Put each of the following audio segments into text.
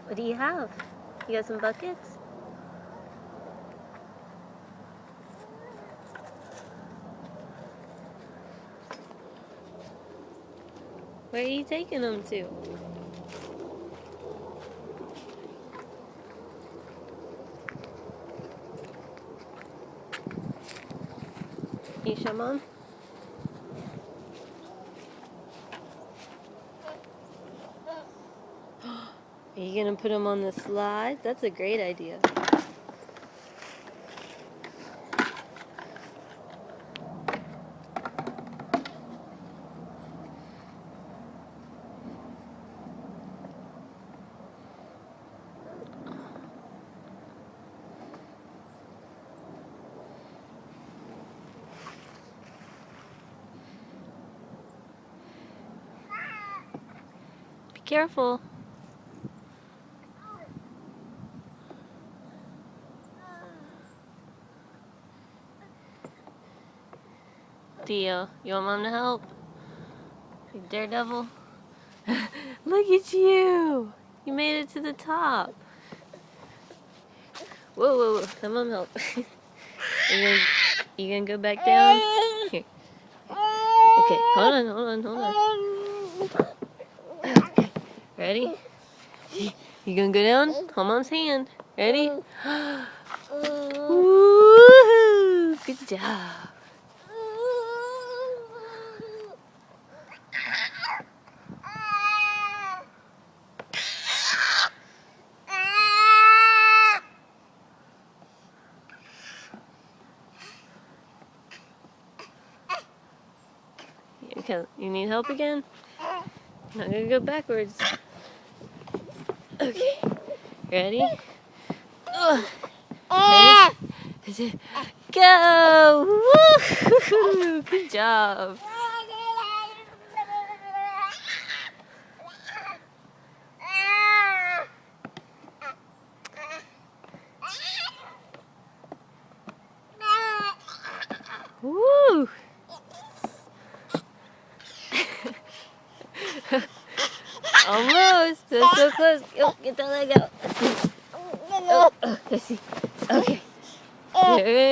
What do you have? You got some buckets? Where are you taking them to? Can you show Mom? Are you gonna put them on the slide? That's a great idea. Be careful. Theo, you want Mom to help? You daredevil? Look at you! You made it to the top. Whoa, whoa, whoa. Let Mom help. You gonna go back down? Here. Okay, hold on. Okay. Ready? You gonna go down? Hold Mom's hand. Ready? Woohoo! Good job. Okay, you need help again? I'm not gonna go backwards. Okay. Ready? Ready? Go! Woo! Good job. Woo! Almost. That's so close. Oh, get that leg out. Oh, let's see. Okay.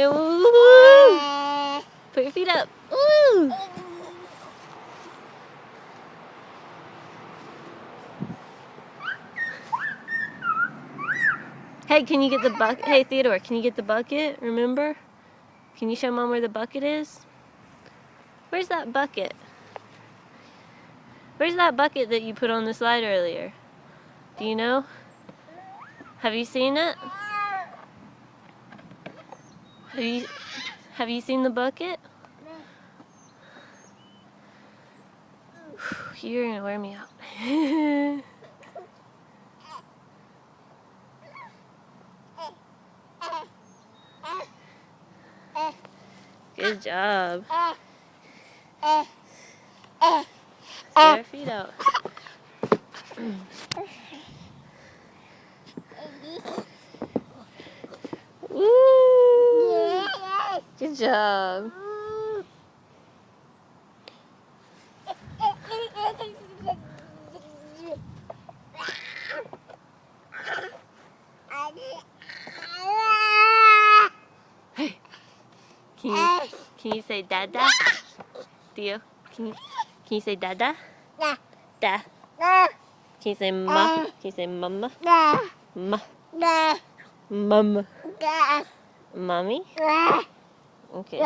Woo! Put your feet up. Woo! Hey, can you get the bucket? Hey, Theodore, can you get the bucket? Remember? Can you show Mom where the bucket is? Where's that bucket? Where's that bucket that you put on the slide earlier? Do you know? Have you seen it? Have you seen the bucket? You're gonna wear me out. Good job. Get our feet out. Woo! Good job. Hey, can you say Dada? Theo, can you say Dada? Da. Can you say Ma? Can you say Mama? Ma. Mama. Mommy? Okay.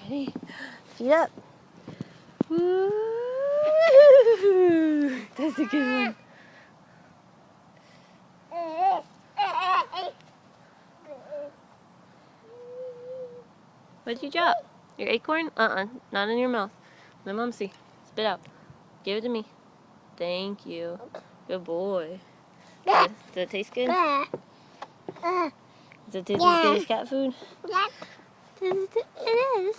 Ready? Feet up. Woo! That's a good one. What'd you drop? Your acorn? Not in your mouth. Let Mom see. Spit out. Give it to me. Thank you. Good boy. Does it taste good? Does it taste as good as cat food? It is.